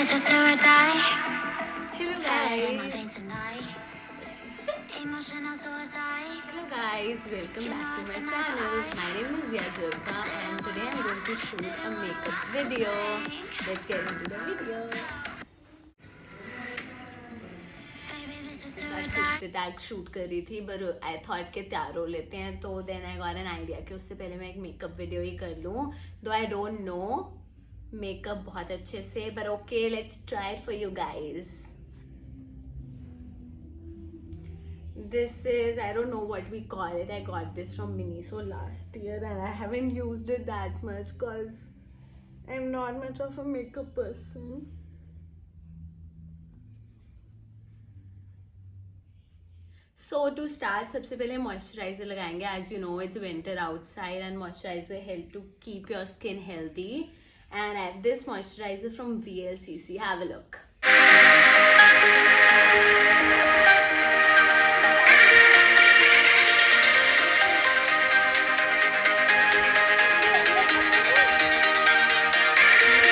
this is do or die. Hello guys. Emotional suicide. Hello guys, welcome back to my channel. My name is Yazurka and today I'm going to shoot a makeup video. Let's get into the video. Sister tag shoot कर रही थी पर I thought के तैयार हो लेते हैं तो then I got an idea कि उससे पहले मैं एक मेकअप वीडियो ही कर लूँ. दो आई डोंट नो मेकअप बहुत अच्छे से पर okay let's try it for you guys. This is, I don't know what we call it. I got this from Miniso last year and I haven't used it that much because I'm not much of a makeup person. So to start, सबसे पहले moisturiser लगाएंगे. As you know, it's winter outside and moisturizer help to keep your skin healthy. And I have this moisturizer from VLCC. Have a look.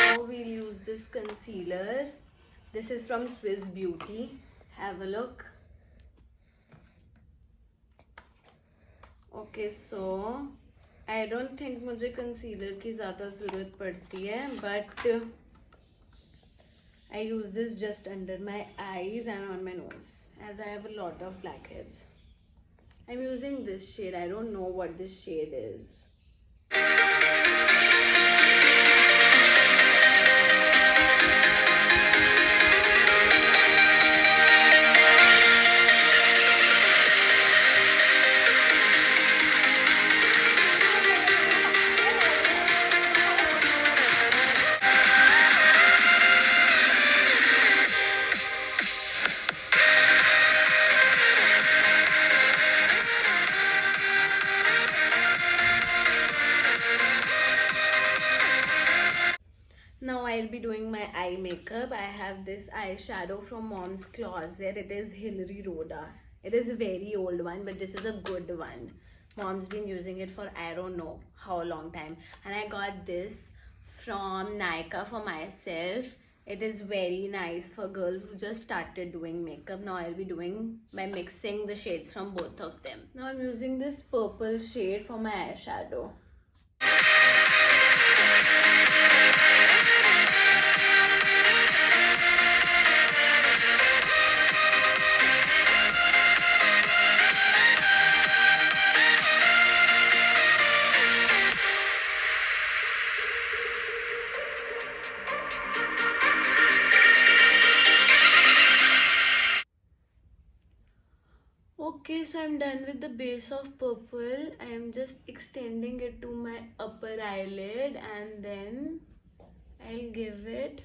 Now we'll use this concealer. This is from Swiss Beauty. Have a look. Okay, so I don't think मुझे concealer की ज़्यादा ज़रूरत पड़ती है, but I use this just under my eyes and on my nose as I have a lot of blackheads. I'm using this shade. I don't know what this shade is. Now I'll be doing my eye makeup. I have this eyeshadow from Mom's Closet. It is Hilary Rhoda. It is a very old one, but this is a good one. Mom's been using it for I don't know how long time. And I got this from Nykaa for myself. It is very nice for girls who just started doing makeup. Now I'll be doing by mixing the shades from both of them. Now I'm using this purple shade for my eyeshadow. Okay, so I'm done with the base of purple. I'm just extending it to my upper eyelid and then I'll give it,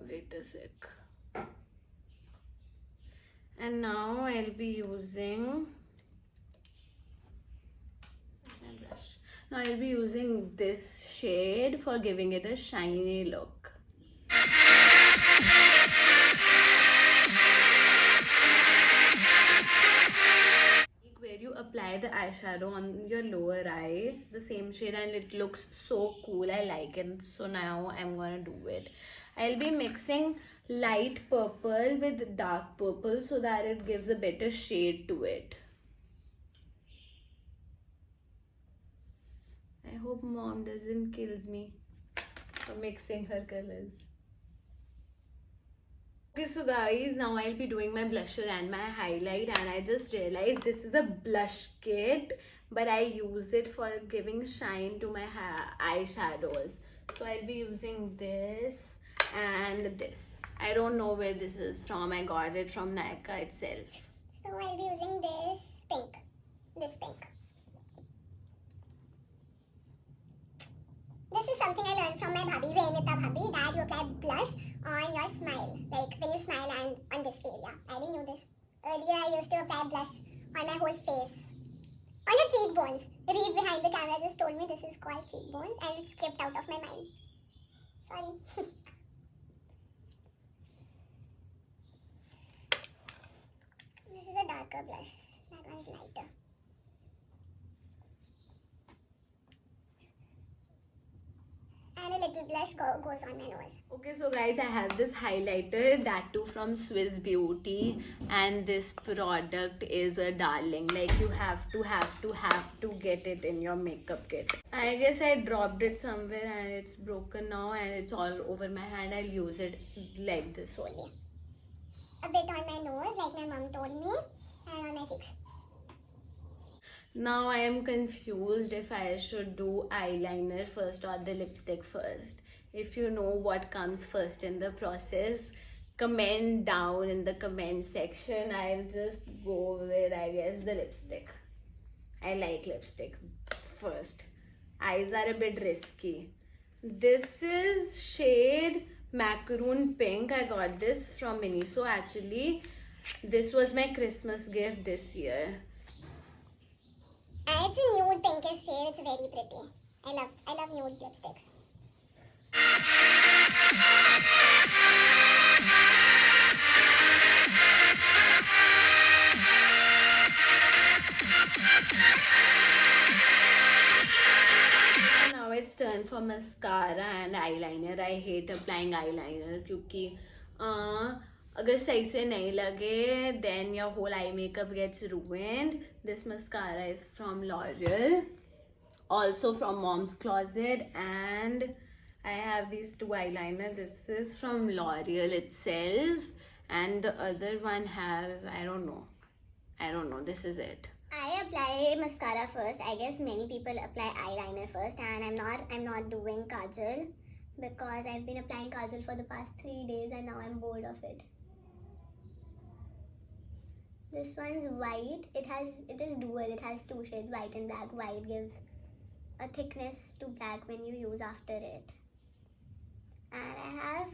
wait a sec. And now I'll be using my brush. Now I'll be using this shade for giving it a shiny look. Where you apply the eyeshadow on your lower eye, the same shade, and it looks so cool. I like it. So now I'm gonna do it. I'll be mixing light purple with dark purple so that it gives a better shade to it. I hope Mom doesn't kill me for mixing her colors. Okay, so guys, now I'll be doing my blusher and my highlight, and I just realized this is a blush kit, but I use it for giving shine to my eyeshadows. So I'll be using this and this. I don't know where this is from. I got it from Nykaa itself. So I'll be using this pink. This is something I learned from my bhabhi, Renita bhabhi, that you apply blush on your smile. Like when you smile and on this area. I didn't know this. Earlier I used to apply blush on my whole face. On your cheekbones. Read behind the camera just told me this is called cheekbones and it skipped out of my mind. Sorry. This is a darker blush. That one's lighter. and a little blush goes on my nose. Okay, so guys, I have this highlighter, that too from Swiss Beauty, and this product is a darling. Like, you have to get it in your makeup kit. I guess I dropped it somewhere and it's broken now and it's all over my hand. I'll use it like this. Solely. A bit on my nose, like my mom told me, and on my cheeks. Now I am confused if I should do eyeliner first or the lipstick first. If you know what comes first in the process, comment down in the comment section. I'll just go with, I guess, the lipstick. I like lipstick first. Eyes are a bit risky. This is shade Macaroon Pink. I got this from Miniso actually. This was my Christmas gift this year. And it's a nude pinkish shade. It's very pretty. I love nude lipsticks. Now it's turn for mascara and eyeliner. I hate applying eyeliner क्योंकि अगर सही से नहीं लगे then your whole eye makeup gets ruined. This mascara is from L'Oreal, also from Mom's Closet, and I have these two eyeliner. This is from L'Oreal itself, and the other one has, I don't know. This is it. I apply mascara first. I guess many people apply eyeliner first, and I'm not doing kajal because I've been applying kajal for the past 3 days and now I'm bored of it. This one's white. It is dual. It has two shades, white and black. White gives a thickness to black when you use after it. And I have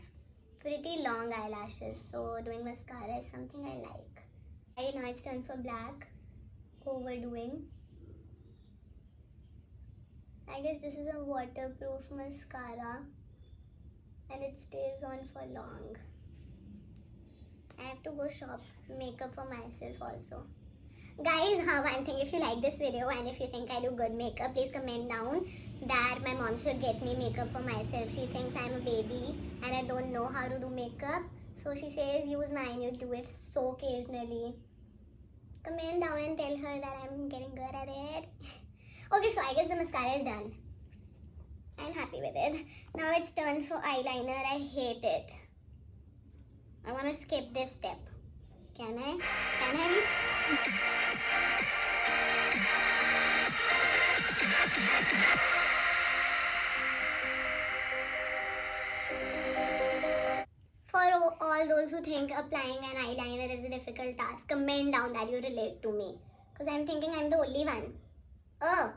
pretty long eyelashes, so doing mascara is something I like. Now it's time for black. Overdoing. I guess this is a waterproof mascara and it stays on for long. I have to go shop makeup for myself also. Guys, one thing, if you like this video and if you think I do good makeup, please comment down that my mom should get me makeup for myself. She thinks I'm a baby and I don't know how to do makeup. So she says use mine, you do it so occasionally. Comment down and tell her that I'm getting good at it. Okay, so I guess the mascara is done. I'm happy with it. Now it's turn for eyeliner. I hate it. I want to skip this step. Can I? For all those who think applying an eyeliner is a difficult task, comment down that you relate to me. Because I'm thinking I'm the only one. Oh.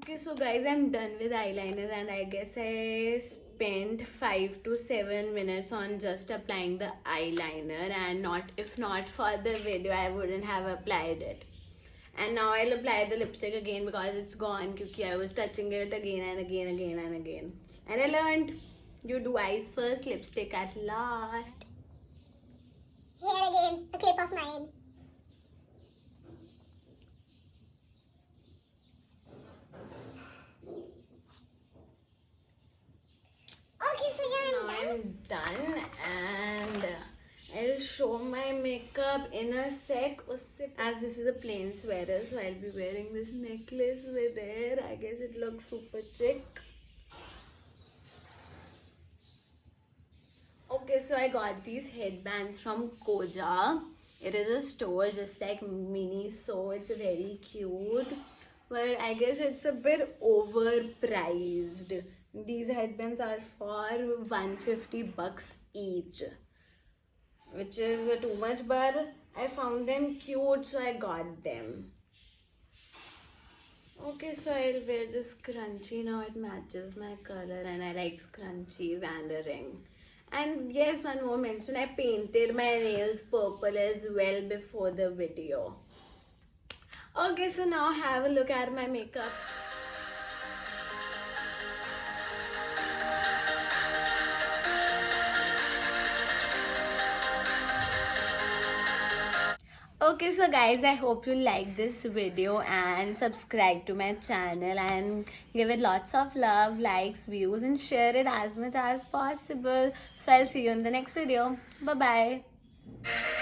Okay, so guys, I'm done with eyeliner and I guess I spent 5 to 7 minutes on just applying the eyeliner, and if not for the video I wouldn't have applied it. And now I'll apply the lipstick again because it's gone because I was touching it again and again. And I learned you do eyes first, lipstick at last. Here again, a clip of mine. Okay, so yeah, I'm done and I'll show my makeup in a sec. As this is a plain sweater, so I'll be wearing this necklace with it. I guess it looks super chic. Okay, so I got these headbands from Koja. It is a store just like Miniso. It's very cute, but I guess it's a bit overpriced. These headbands are for 150 bucks each, which is too much, but I found them cute, so I got them. Okay, so I'll wear this scrunchie now. It matches my color and I like scrunchies and a ring. And yes, one more mention, I painted my nails purple as well before the video. Okay, so now have a look at my makeup. Okay, so guys, I hope you like this video and subscribe to my channel and give it lots of love, likes, views, and share it as much as possible. So I'll see you in the next video. Bye bye.